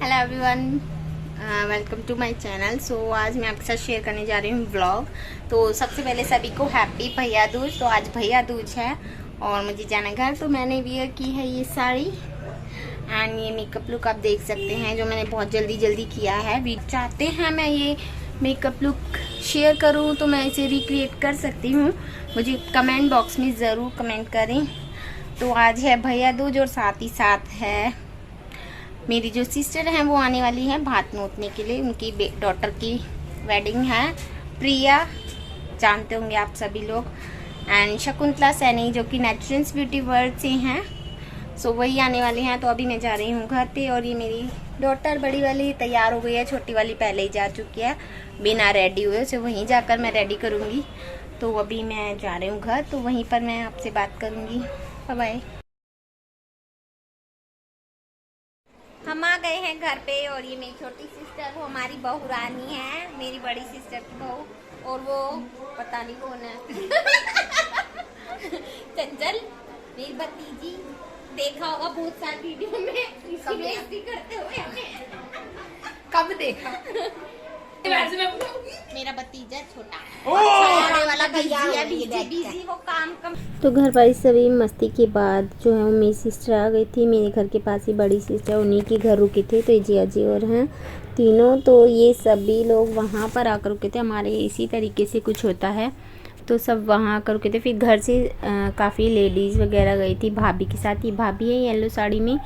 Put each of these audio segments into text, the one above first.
Hello everyone, welcome to my channel. So आज मैं आपके साथ शेयर करने जा रही हूँ व्लॉग। तो सबसे पहले सभी को हैप्पी भैया दूज। तो आज भैया दूज है और मुझे जाना घर, तो मैंने वियर की है ये साड़ी एंड ये मेकअप लुक आप देख सकते हैं जो मैंने बहुत जल्दी किया है। भी चाहते हैं मैं ये मेकअप लुक शेयर करूँ तो मैं इसे रिक्रिएट कर सकती हूँ, मुझे कमेंट बॉक्स में ज़रूर कमेंट करें। तो आज है भैया दूज और साथ ही साथ है मेरी जो सिस्टर हैं वो आने वाली है भात नोतने के लिए। उनकी डॉटर की वेडिंग है, प्रिया, जानते होंगे आप सभी लोग, एंड शकुंतला सैनी जो कि नेचुरल्स ब्यूटी वर्ल्ड से हैं। सो वही आने वाली हैं। तो अभी मैं जा रही हूँ घर पे और ये मेरी डॉटर बड़ी वाली तैयार हो गई है, छोटी वाली पहले ही जा चुकी है बिना रेडी हुए। उसे वहीं जाकर मैं रेडी करूँगी। तो अभी मैं जा रही हूँ घर, तो वहीं पर मैं आपसे बात करूँगी। Bye bye. हम आ गए हैं घर पे और ये मेरी छोटी सिस्टर, वो हमारी बहू रानी है, मेरी बड़ी सिस्टर की बहू, और वो पता नहीं कौन है चंचल, मेरी भतीजी। देखा होगा बहुत सारी वीडियो में इसकी बेइज्जती करते हुए हमें। कब देखा? मेरा भतीजा छोटा वाला बिजी वो काम कम। तो घर पर सभी मस्ती के बाद जो है वो मेरी सिस्टर आ गई थी मेरे घर के पास ही, बड़ी सिस्टर, उन्हीं के घर रुके थे। तो ये जिया जी और हैं तीनों, तो ये सभी लोग वहाँ पर आकर रुके थे। हमारे इसी तरीके से कुछ होता है, तो सब वहाँ आकर रुके थे। फिर घर से काफ़ी लेडीज़ वगैरह गई थी भाभी के साथ। ये भाभी है येलो साड़ी में,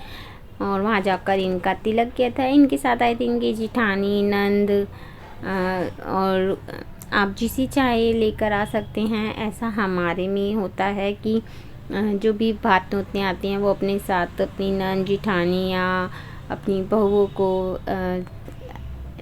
और वहाँ जाकर इनका तिलक किया था। इनके साथ आई थी इनकी जिठानी, नंद, और आप जिसे चाहे लेकर आ सकते हैं। ऐसा हमारे में होता है कि जो भी भात नोतने आते हैं वो अपने साथ अपनी नंद, जिठानी या अपनी बहुओं को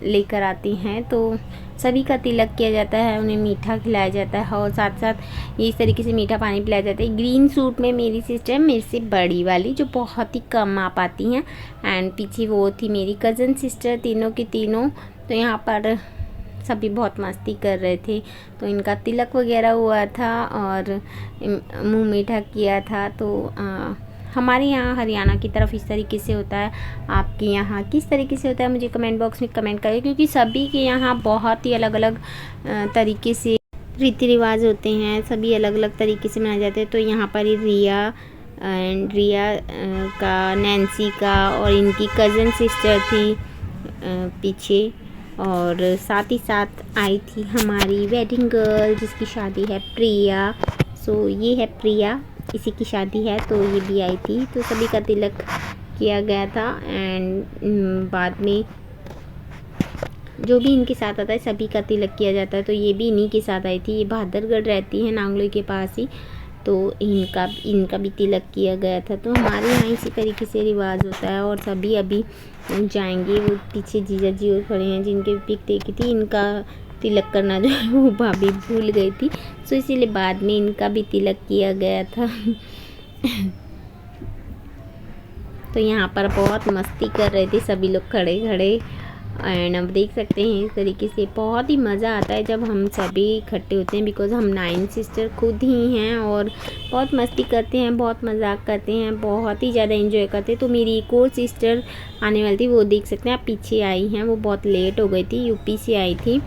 लेकर आती हैं। तो सभी का तिलक किया जाता है, उन्हें मीठा खिलाया जाता है और साथ साथ इस तरीके से मीठा पानी पिलाया जाता है। ग्रीन सूट में मेरी सिस्टर मेरे से बड़ी वाली, जो बहुत ही कम आ पाती हैं, एंड पीछे वो थी मेरी कज़न सिस्टर, तीनों की तीनों। तो यहाँ पर सभी बहुत मस्ती कर रहे थे। तो इनका तिलक वगैरह हुआ था और मुंह मीठा किया था। तो हमारे यहाँ हरियाणा की तरफ इस तरीके से होता है। आपके यहाँ किस तरीके से होता है मुझे कमेंट बॉक्स में कमेंट करें, क्योंकि सभी के यहाँ बहुत ही अलग अलग तरीके से रीति रिवाज होते हैं, सभी अलग अलग तरीके से मनाए जाते हैं। तो यहाँ पर रिया का, नैन्सी का, और इनकी कज़न सिस्टर थी पीछे, और साथ ही साथ आई थी हमारी वेडिंग गर्ल जिसकी शादी है, प्रिया। सो ये है प्रिया, इसी की शादी है, तो ये भी आई थी। तो सभी का तिलक किया गया था एंड बाद में जो भी इनके साथ आता है सभी का तिलक किया जाता है। तो ये भी इन्हीं के साथ आई थी, ये बहादुरगढ़ रहती है नांगलोई के पास ही। तो इनका भी तिलक किया गया था। तो हमारे यहाँ इसी तरीके से रिवाज होता है और सभी अभी जाएंगे। वो पीछे जीजा जी और खड़े हैं जिनके पिक देखी थी, इनका तिलक करना जो है वो भाभी भूल गई थी, सो इसीलिए बाद में इनका भी तिलक किया गया था। तो यहाँ पर बहुत मस्ती कर रहे थे सभी लोग खड़े खड़े, एंड अब देख सकते हैं इस तरीके से बहुत ही मज़ा आता है जब हम सभी इकट्ठे होते हैं, बिकॉज़ हम 9 सिस्टर खुद ही हैं और बहुत मस्ती करते हैं, बहुत मजाक करते हैं, बहुत ही ज़्यादा एंजॉय करते हैं। तो मेरी एक और सिस्टर आने वाली थी, वो देख सकते हैं आप पीछे आई हैं, वो बहुत लेट हो गई थी, यूपी से आई थी।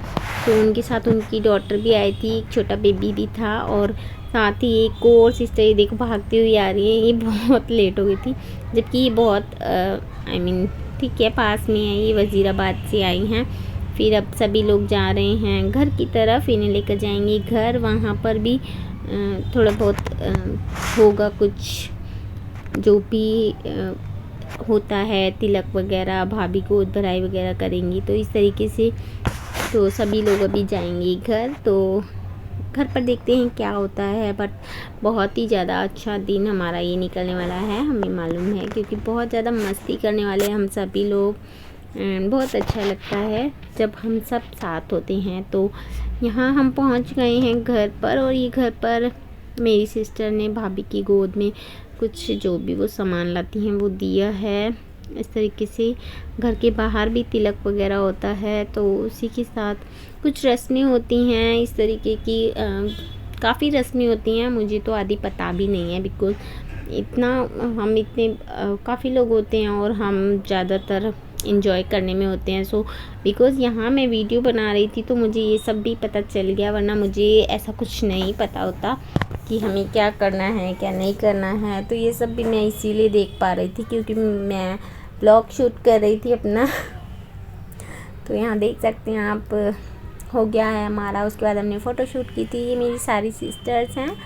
तो उनके साथ उनकी डॉटर भी आई थी, एक छोटा बेबी भी था, और साथ ही एक और सिस्टर ये देखो भागती हुई आ रही है। ये बहुत लेट हो गई थी, जबकि ये बहुत ठीक है पास में है, ये वज़ीराबाद से आई हैं। फिर अब सभी लोग जा रहे हैं घर की तरफ, इन्हें लेकर जाएंगे घर। वहाँ पर भी थोड़ा बहुत होगा कुछ जो भी होता है, तिलक वगैरह, भाभी को भराई वगैरह करेंगी। तो इस तरीके से तो सभी लोग अभी जाएंगे घर। तो घर पर देखते हैं क्या होता है, बट बहुत ही ज़्यादा अच्छा दिन हमारा ये निकलने वाला है, हमें मालूम है, क्योंकि बहुत ज़्यादा मस्ती करने वाले हम सभी लोग। बहुत अच्छा लगता है जब हम सब साथ होते हैं। तो यहाँ हम पहुँच गए हैं घर पर, और ये घर पर मेरी सिस्टर ने भाभी की गोद में कुछ जो भी वो सामान लाती हैं वो दिया है। इस तरीके से घर के बाहर भी तिलक वगैरह होता है, तो उसी के साथ कुछ रस्में होती हैं इस तरीके की। काफ़ी रस्में होती हैं, मुझे तो आदि पता भी नहीं है, बिकॉज़ इतना हम इतने काफ़ी लोग होते हैं और हम ज़्यादातर इंजॉय करने में होते हैं। सो बिकॉज़ यहाँ मैं वीडियो बना रही थी तो मुझे ये सब भी पता चल गया, वरना मुझे ऐसा कुछ नहीं पता होता कि हमें क्या करना है क्या नहीं करना है। तो ये सब भी मैं इसीलिए देख पा रही थी क्योंकि मैं ब्लॉग शूट कर रही थी अपना। तो यहाँ देख सकते हैं आप, हो गया है हमारा। उसके बाद हमने फ़ोटो शूट की थी। ये मेरी सारी सिस्टर्स हैं,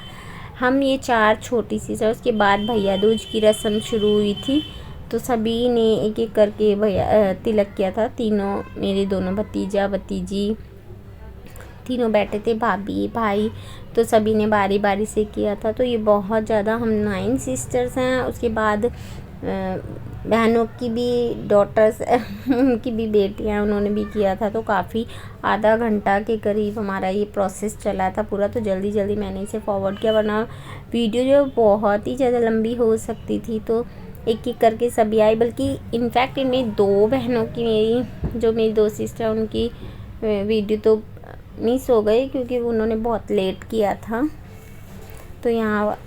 हम ये 4 छोटी सिस्टर। उसके बाद भैया दूज की रस्म शुरू हुई थी, तो सभी ने एक एक करके भैया तिलक किया था। तीनों मेरे दोनों भतीजा भतीजी तीनों बैठे थे, भाभी भाई, तो सभी ने बारी बारी से किया था। तो ये बहुत ज़्यादा, हम 9 सिस्टर्स हैं। उसके बाद बहनों की भी डॉटर्स उनकी भी बेटियां, उन्होंने भी किया था। तो काफ़ी आधा घंटा के करीब हमारा ये प्रोसेस चला था पूरा। तो जल्दी जल्दी मैंने इसे फॉरवर्ड किया, वरना वीडियो जो बहुत ही ज़्यादा लंबी हो सकती थी। तो एक एक करके सभी आई, बल्कि इनफैक्ट इनमें 2 बहनों की, मेरी 2 सिस्टर, उनकी वीडियो तो मिस हो गई क्योंकि उन्होंने बहुत लेट किया था। तो यहाँ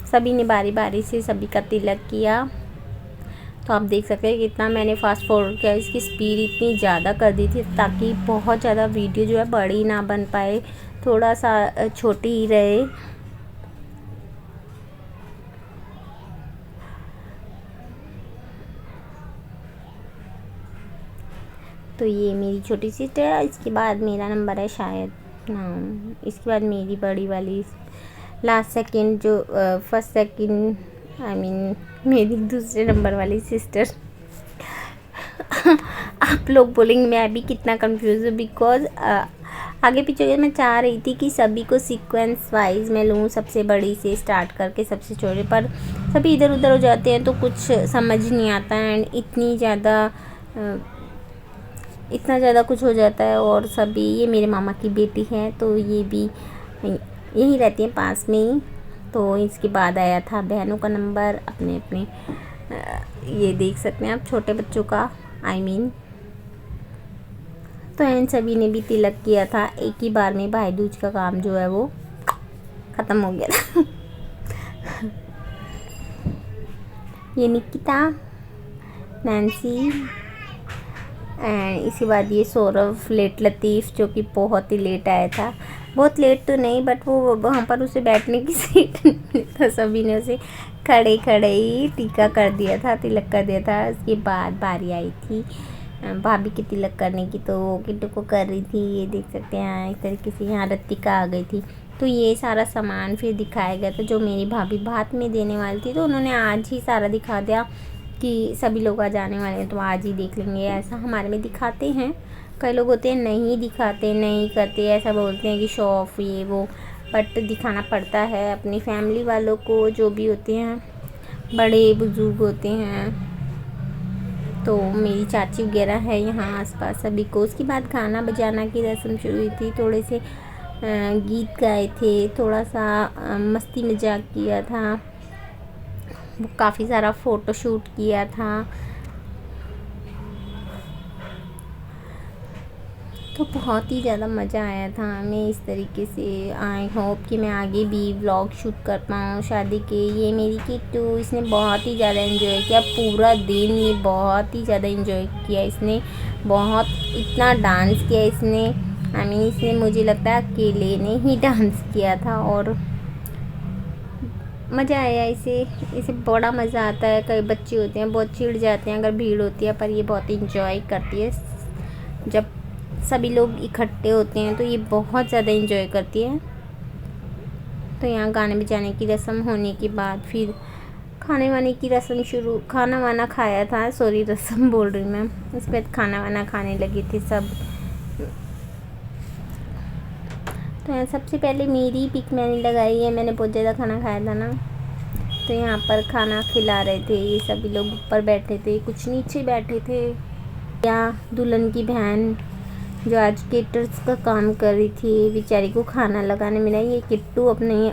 सभी ने बारी बारी से सभी का तिलक किया। तो आप देख सकते हैं कितना मैंने फास्ट फॉरवर्ड किया, इसकी स्पीड इतनी ज़्यादा कर दी थी ताकि बहुत ज़्यादा वीडियो जो है बड़ी ना बन पाए, थोड़ा सा छोटी ही रहे। तो ये मेरी छोटी सिस्टर है, इसके बाद मेरा नंबर है शायद, इसके बाद मेरी बड़ी वाली लास्ट सेकंड, जो फर्स्ट सेकंड, आई मीन मेरी दूसरे नंबर वाली सिस्टर। आप लोग बोलेंगे मैं भी कितना कंफ्यूज हूँ, बिकॉज आगे पीछे मैं चाह रही थी कि सभी को सीक्वेंस वाइज मैं लूँ, सबसे बड़ी से स्टार्ट करके सबसे छोटे, पर सभी इधर उधर हो जाते हैं तो कुछ समझ नहीं आता है। एंड इतना ज़्यादा कुछ हो जाता है। और सभी, ये मेरे मामा की बेटी है तो ये भी यहीं रहती हैं पास में ही। तो इसके बाद आया था बहनों का नंबर, अपने अपने ये देख सकते हैं आप, छोटे बच्चों का, आई मीन। तो इन सभी ने भी तिलक किया था एक ही बार में। भाई दूज का काम जो है वो ख़त्म हो गया था। ये निकिता, नैन्सी, एंड इसके बाद ये सौरभ, लेट लतीफ़, जो कि बहुत ही लेट आया था। बहुत लेट तो नहीं, बट वो वहाँ पर उसे बैठने की सीट नहीं मिली, तो सभी ने उसे खड़े खड़े ही टीका कर दिया था, तिलक कर दिया था। उसके बाद बारी आई थी भाभी की तिलक करने की, तो वो किट्टू को कर रही थी। ये देख सकते हैं इस तरीके से। यहाँ रत्तिका आ गई थी। तो ये सारा सामान फिर दिखाया गया था जो मेरी भाभी भात में देने वाली थी, तो उन्होंने आज ही सारा दिखा दिया कि सभी लोग आज आने वाले हैं तो आज ही देख लेंगे। ऐसा हमारे में दिखाते हैं, कई लोग होते हैं नहीं दिखाते, नहीं करते, ऐसा बोलते हैं कि शो ऑफ ये वो, बट दिखाना पड़ता है अपनी फैमिली वालों को, जो भी होते हैं बड़े बुजुर्ग होते हैं। तो मेरी चाची वगैरह है यहाँ आसपास सभी को। उसके बाद गाना बजाना की रस्म शुरू हुई थी, थोड़े से गीत गाए थे, थोड़ा सा मस्ती मजाक किया था, काफ़ी सारा फ़ोटो शूट किया था। तो बहुत ही ज़्यादा मज़ा आया था हमें इस तरीके से। आई होप कि मैं आगे भी व्लॉग शूट कर पाऊँ शादी के। ये मेरी किट्टू, इसने बहुत ही ज़्यादा एंजॉय किया पूरा दिन, ये बहुत ही ज़्यादा एंजॉय किया इसने, बहुत इतना डांस किया इसने। आई मीन इसने, मुझे लगता है अकेले ने ही डांस किया था, और मज़ा आया इसे बड़ा मज़ा आता है। कई बच्चे होते हैं बहुत चिढ़ जाते हैं अगर भीड़ होती है, पर ये बहुत इंजॉय करती है जब सभी लोग इकट्ठे होते हैं, तो ये बहुत ज़्यादा इंजॉय करती है। तो यहाँ गाने बजाने की रस्म होने के बाद फिर खाने वाने की रस्म शुरू, खाना वाना खाया था, सॉरी रस्म बोल रही मैं। उसके बाद खाना वाना खाने लगे थे सब। तो यहाँ सबसे पहले मेरी पिक मैंने लगाई है, मैंने बहुत ज़्यादा खाना खाया था ना। तो यहाँ पर खाना खिला रहे थे, ये सभी लोग ऊपर बैठे थे, कुछ नीचे बैठे थे। यहाँ दुल्हन की बहन जो आज केटर्स का काम कर रही थी, बेचारी को खाना लगाने मिला। ये किट्टू अपने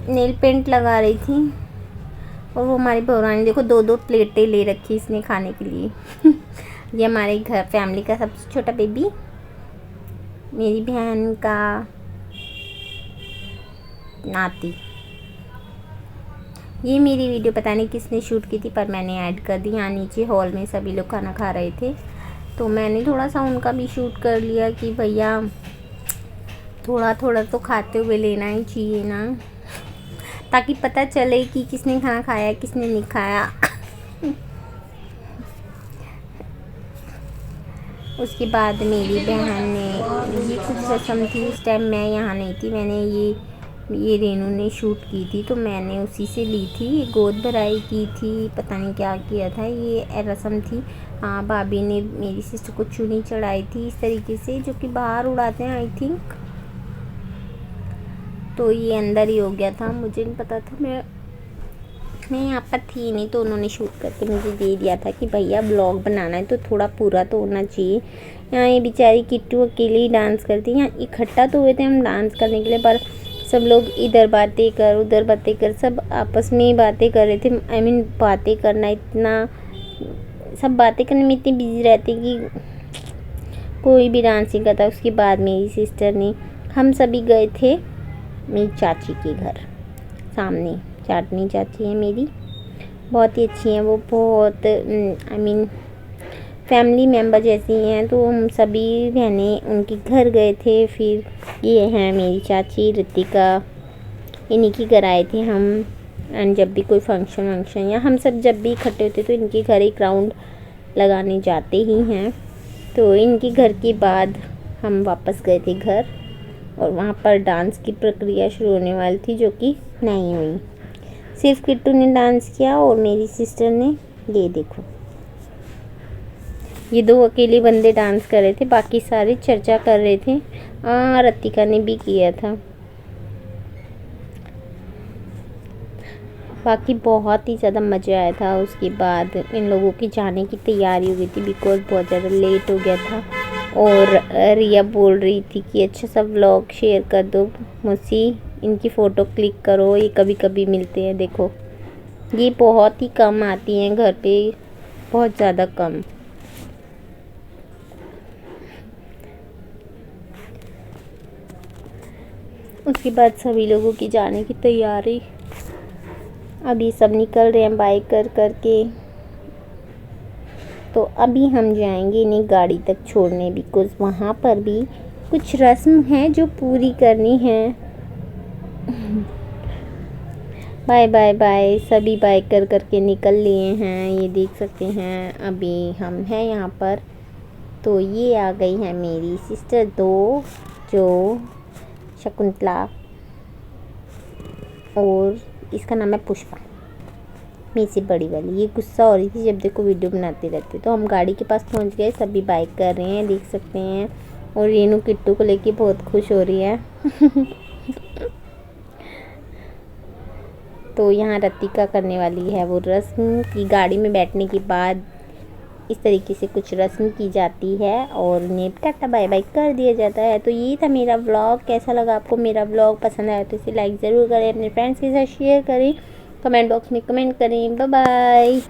नेल पेंट लगा रही थी, और वो हमारी बहुरानी देखो 2-2 प्लेटें ले रखी इसने खाने के लिए। ये हमारे घर फैमिली का सबसे छोटा बेबी, मेरी बहन का नाती। ये मेरी वीडियो पता नहीं किसने शूट की थी, पर मैंने ऐड कर दी। यहाँ नीचे हॉल में सभी लोग खाना खा रहे थे, तो मैंने थोड़ा सा उनका भी शूट कर लिया कि भैया थोड़ा थोड़ा तो खाते हुए लेना ही चाहिए ना, ताकि पता चले कि किसने खाना खाया किसने नहीं खाया। उसके बाद मेरी बहन ने, ये कुछ रस्म थी, उस टाइम मैं यहाँ नहीं थी, मैंने ये रेनू ने शूट की थी, तो मैंने उसी से ली थी। ये गोद भराई की थी, पता नहीं क्या किया था, ये रस्म थी। हाँ, भाभी ने मेरी सिस्टर को चुन्नी चढ़ाई थी इस तरीके से, जो कि बाहर उड़ाते हैं आई थिंक। तो ये अंदर ही हो गया था, मुझे नहीं पता था, मैं यहाँ पर थी नहीं, तो उन्होंने शूट करके मुझे दे दिया था कि भैया ब्लॉग बनाना है तो थोड़ा पूरा तो होना चाहिए। यहाँ ये बेचारी किट्टू अकेले ही डांस करती है। यहाँ इकट्ठा तो हुए थे हम डांस करने के लिए, पर सब लोग इधर बातें कर उधर बातें कर, सब आपस में ही बातें कर रहे थे। आई मीन बातें करना इतना, सब बातें करने में इतनी बिजी रहते कि कोई भी डांस नहीं करता। उसके बाद मेरी सिस्टर ने, हम सभी गए थे मेरी चाची के घर, सामने चाटनी चाची है मेरी, बहुत ही अच्छी हैं वो, बहुत आई मीन फैमिली मेम्बर जैसी हैं। तो हम सभी बहनें उनके घर गए थे। फिर ये हैं मेरी चाची रितिका, इन्हीं के घर आए थे हम। एंड जब भी कोई फंक्शन वंक्शन या हम सब जब भी इकट्ठे होते तो इनके घर एक राउंड लगाने जाते ही हैं। तो इनके घर के बाद हम वापस गए थे घर, और वहाँ पर डांस की प्रक्रिया शुरू होने वाली थी, जो कि नहीं हुई। सिर्फ किट्टू ने डांस किया और मेरी सिस्टर ने, ये देखो ये दो अकेले बंदे डांस कर रहे थे, बाकी सारे चर्चा कर रहे थे। रतिका ने भी किया था। बाकी बहुत ही ज़्यादा मज़ा आया था। उसके बाद इन लोगों की जाने की तैयारी हो गई थी, बिकॉज़ बहुत ज़्यादा लेट हो गया था। और रिया बोल रही थी कि अच्छा सब व्लॉग शेयर कर दो मुझसे, इनकी फ़ोटो क्लिक करो, ये कभी कभी मिलते हैं। देखो ये बहुत ही कम आती हैं घर पे, बहुत ज़्यादा कम। उसके बाद सभी लोगों की जाने की तैयारी, अभी सब निकल रहे हैं बाइक कर करके। तो अभी हम जाएंगे इन्हें गाड़ी तक छोड़ने, बिकॉज़ वहाँ पर भी कुछ रस्म है जो पूरी करनी है। बाय बाय बाय, सभी बाइक कर करके निकल लिए हैं। ये देख सकते हैं अभी हम हैं यहाँ पर। तो ये आ गई है मेरी सिस्टर दो, जो शकुंतला, और इसका नाम है पुष्पा, मेरे से बड़ी वाली। ये गुस्सा हो रही थी जब देखो वीडियो बनाते रहते। तो हम गाड़ी के पास पहुंच गए, सभी बाइक कर रहे हैं, देख सकते हैं। और रेनू किट्टू को लेके बहुत खुश हो रही है। तो यहाँ रतिका करने वाली है वो रस्म की, गाड़ी में बैठने के बाद इस तरीके से कुछ रस्म की जाती है और उन्हें टाटा बाय बाय कर दिया जाता है। तो ये था मेरा व्लॉग। कैसा लगा आपको मेरा व्लॉग? पसंद आया तो इसे लाइक ज़रूर करें, अपने फ्रेंड्स के साथ शेयर करें, कमेंट बॉक्स में कमेंट करें। Bye bye.